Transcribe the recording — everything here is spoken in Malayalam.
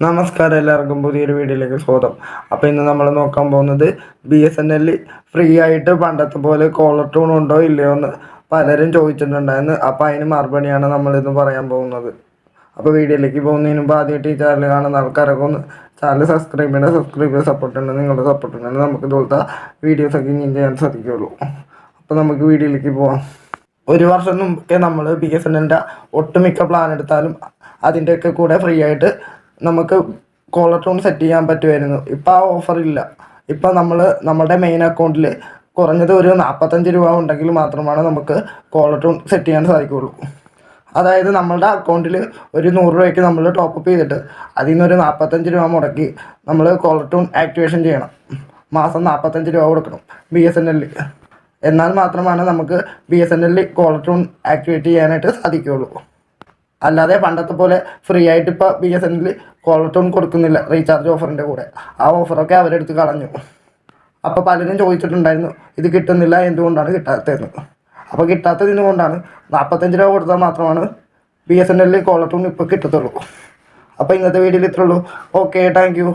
നമസ്കാരം, എല്ലാവർക്കും പുതിയൊരു വീഡിയോയിലേക്ക് സ്വാഗതം. അപ്പോൾ ഇന്ന് നമ്മൾ നോക്കാൻ പോകുന്നത് BSNL ഫ്രീ ആയിട്ട് പണ്ടത്തെ പോലെ കോളർ ട്യൂൺ ഉണ്ടോ ഇല്ലയോ എന്ന് പലരും ചോദിച്ചിട്ടുണ്ടായിരുന്നു. അപ്പോൾ അതിന് മറുപടിയാണ് നമ്മളിന്ന് പറയാൻ പോകുന്നത്. അപ്പോൾ വീഡിയോയിലേക്ക് പോകുന്നതിന് മുമ്പ് ആദ്യമായിട്ട് ഈ ചാനൽ കാണുന്ന ആൾക്കാരൊക്കെ ഒന്ന് ചാനൽ സബ്സ്ക്രൈബ് ചെയ്ത് സപ്പോർട്ട് ഉണ്ട്. നിങ്ങളുടെ സപ്പോർട്ട് ഉണ്ടെങ്കിൽ നമുക്ക് ഇതുപോലത്തെ വീഡിയോസൊക്കെ ഇനി ചെയ്യാൻ സാധിക്കുകയുള്ളൂ. അപ്പോൾ നമുക്ക് വീഡിയോയിലേക്ക് പോകാം. ഒരു വർഷം മുമ്പൊക്കെ നമ്മൾ BSNLൻ്റെ ഒട്ടുമിക്ക പ്ലാൻ എടുത്താലും അതിൻ്റെയൊക്കെ കൂടെ ഫ്രീ ആയിട്ട് നമുക്ക് കോളർ ട്യൂൺ സെറ്റ് ചെയ്യാൻ പറ്റുമായിരുന്നു. ഇപ്പോൾ ആ ഓഫറില്ല. ഇപ്പോൾ നമ്മുടെ മെയിൻ അക്കൗണ്ടിൽ കുറഞ്ഞത് ഒരു 45 രൂപ ഉണ്ടെങ്കിൽ മാത്രമാണ് നമുക്ക് കോളർ ട്യൂൺ സെറ്റ് ചെയ്യാൻ സാധിക്കുകയുള്ളൂ. അതായത് നമ്മളുടെ അക്കൗണ്ടിൽ ഒരു 100 രൂപയ്ക്ക് നമ്മൾ ടോപ്പപ്പ് ചെയ്തിട്ട് അതിൽ നിന്നൊരു 45 രൂപ മുടക്കി നമ്മൾ കോളർ ട്യൂൺ ആക്ടിവേഷൻ ചെയ്യണം. മാസം 45 രൂപ കൊടുക്കണം BSNL. എന്നാൽ മാത്രമാണ് നമുക്ക് BSNL കോളർ ട്യൂൺ ആക്ടിവേറ്റ് ചെയ്യാനായിട്ട് സാധിക്കുകയുള്ളൂ. അല്ലാതെ പണ്ടത്തെ പോലെ ഫ്രീ ആയിട്ട് ഇപ്പോൾ BSNL കോളർ ട്യൂൺ കൊടുക്കുന്നില്ല റീചാർജ് ഓഫറിൻ്റെ കൂടെ. ആ ഓഫറൊക്കെ അവരെടുത്ത് കളഞ്ഞു. അപ്പോൾ പലരും ചോദിച്ചിട്ടുണ്ടായിരുന്നു ഇത് കിട്ടുന്നില്ല, എന്തുകൊണ്ടാണ് കിട്ടാത്തതെന്ന്. അപ്പോൾ കിട്ടാത്തതിന് കൊണ്ടാണ് 45 രൂപ കൊടുത്താൽ മാത്രമാണ് BSNL കോളർ ട്യൂൺ ഇപ്പോൾ കിട്ടത്തുള്ളൂ. അപ്പോൾ ഇന്നത്തെ വീഡിയോയിൽ ഇത്രയുള്ളൂ. Okay, thank U.